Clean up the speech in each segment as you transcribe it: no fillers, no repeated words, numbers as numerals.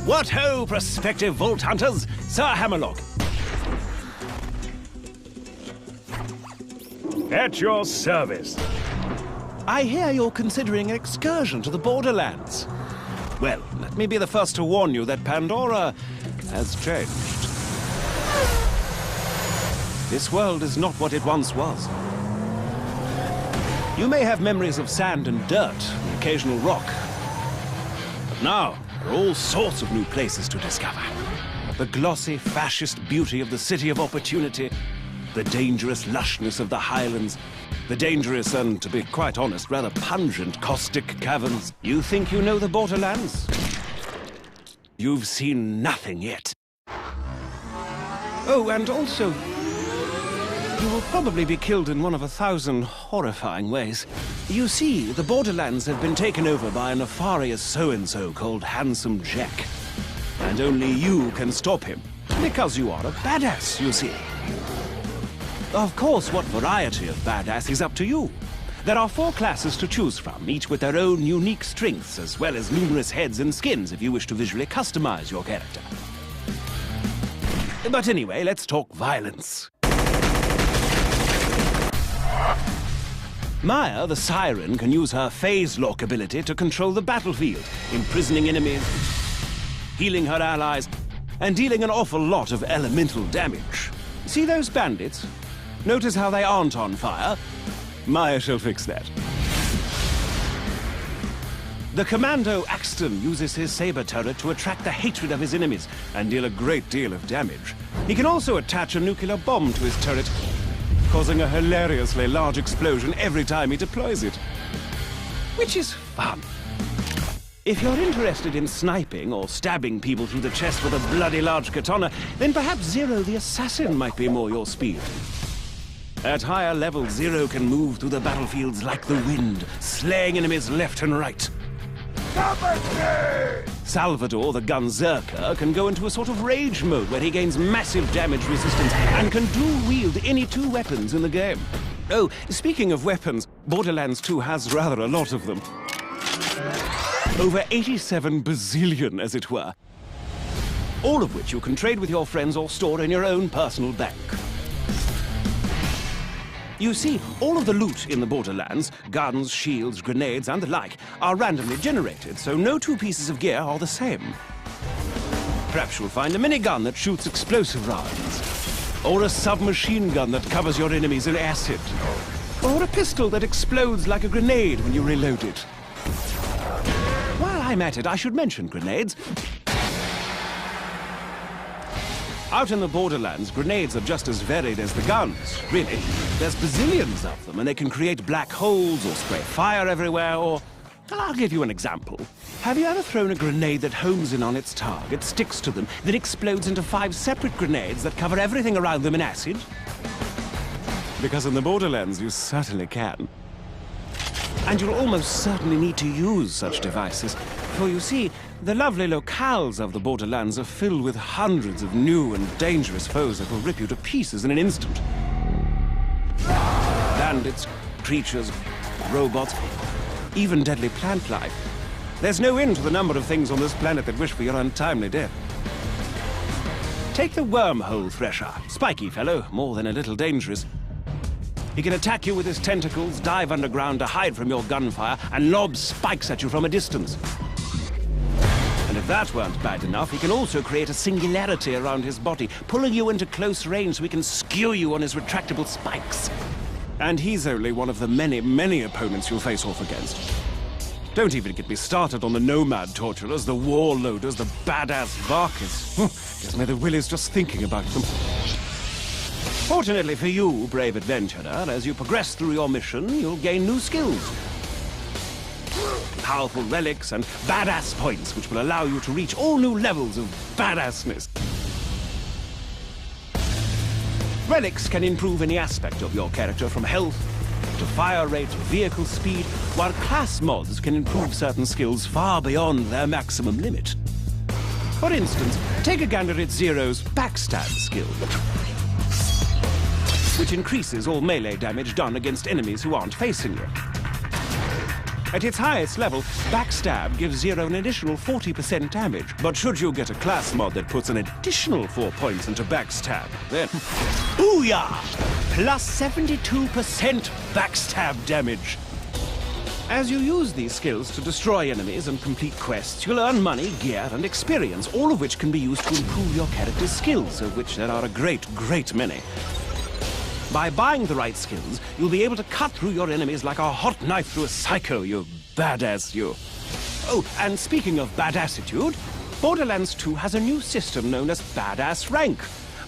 What ho, prospective vault hunters! Sir Hammerlock. At your service. I hear you're considering an excursion to the Borderlands. Well, let me be the first to warn you that Pandora has changed. This world is not what it once was. You may have memories of sand and dirt, and occasional rock. But now, there are all sorts of new places to discover. The glossy, fascist beauty of the City of Opportunity, the dangerous lushness of the Highlands, the dangerous and, to be quite honest, rather pungent caustic caverns. You think you know the Borderlands? You've seen nothing yet. Oh, and also, you will probably be killed in one of 1,000 horrifying ways. You see, the Borderlands have been taken over by a nefarious so-and-so called Handsome Jack. And only you can stop him, because you are a badass, you see. Of course, what variety of badass is up to you. There are 4 classes to choose from, each with their own unique strengths, as well as numerous heads and skins if you wish to visually customize your character. But anyway, let's talk violence. Maya, the Siren, can use her phase lock ability to control the battlefield, imprisoning enemies, healing her allies, and dealing an awful lot of elemental damage. See those bandits? Notice how they aren't on fire? Maya shall fix that. The Commando Axton uses his saber turret to attract the hatred of his enemies and deal a great deal of damage. He can also attach a nuclear bomb to his turret, causing a hilariously large explosion every time he deploys it. Which is fun. If you're interested in sniping or stabbing people through the chest with a bloody large katana, then perhaps Zero the Assassin might be more your speed. At higher levels, Zero can move through the battlefields like the wind, slaying enemies left and right. Salvador, the Gunzerker, can go into a sort of rage mode where he gains massive damage resistance and can dual-wield any 2 weapons in the game. Oh, speaking of weapons, Borderlands 2 has rather a lot of them. Over 87 bazillion, as it were. All of which you can trade with your friends or store in your own personal bank. You see, all of the loot in the Borderlands, guns, shields, grenades, and the like, are randomly generated, so no 2 pieces of gear are the same. Perhaps you'll find a minigun that shoots explosive rounds, or a submachine gun that covers your enemies in acid, or a pistol that explodes like a grenade when you reload it. While I'm at it, I should mention grenades. Out in the Borderlands, grenades are just as varied as the guns, really. There's bazillions of them, and they can create black holes or spray fire everywhere, or... I'll give you an example. Have you ever thrown a grenade that homes in on its target, sticks to them, then explodes into 5 separate grenades that cover everything around them in acid? Because in the Borderlands, you certainly can. And you'll almost certainly need to use such devices, for you see, the lovely locales of the Borderlands are filled with hundreds of new and dangerous foes that will rip you to pieces in an instant. Bandits, creatures, robots, even deadly plant life. There's no end to the number of things on this planet that wish for your untimely death. Take the wormhole thresher. Spiky fellow, more than a little dangerous. He can attack you with his tentacles, dive underground to hide from your gunfire, and lob spikes at you from a distance. And if that weren't bad enough, he can also create a singularity around his body, pulling you into close range so he can skew you on his retractable spikes. And he's only one of the many, many opponents you'll face off against. Don't even get me started on the nomad torturers, the warlorders, the badass Varkas. Gives me the willies just thinking about them. Fortunately for you, brave adventurer, as you progress through your mission, you'll gain new skills. Powerful relics and badass points, which will allow you to reach all new levels of badassness. Relics can improve any aspect of your character, from health to fire rate to vehicle speed, while class mods can improve certain skills far beyond their maximum limit. For instance, take a gander at Zero's backstab skill, which increases all melee damage done against enemies who aren't facing you. At its highest level, Backstab gives Zero an additional 40% damage. But should you get a class mod that puts an additional 4 points into Backstab, then... Booyah! Plus 72% Backstab damage. As you use these skills to destroy enemies and complete quests, you'll earn money, gear, and experience, all of which can be used to improve your character's skills, of which there are a great many. By buying the right skills, you'll be able to cut through your enemies like a hot knife through a psycho, you badass you. Oh, and speaking of badassitude, Borderlands 2 has a new system known as Badass Rank.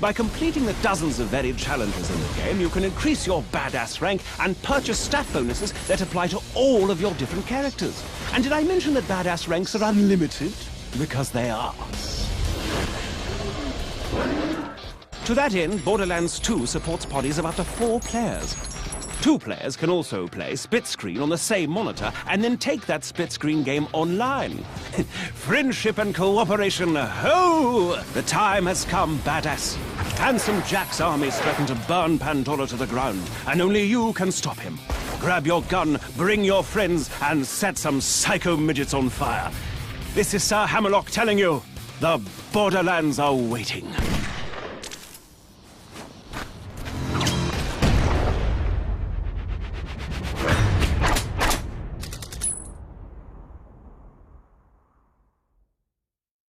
By completing the dozens of varied challenges in the game, you can increase your badass rank and purchase stat bonuses that apply to all of your different characters. And did I mention that badass ranks are unlimited? Because they are. To that end, Borderlands 2 supports parties of up to 4 players. 2 players can also play split screen on the same monitor and then take that split screen game online. Friendship and cooperation, ho! The time has come, badass. Handsome Jack's armies threaten to burn Pandora to the ground, and only you can stop him. Grab your gun, bring your friends, and set some psycho midgets on fire. This is Sir Hammerlock telling you, the Borderlands are waiting.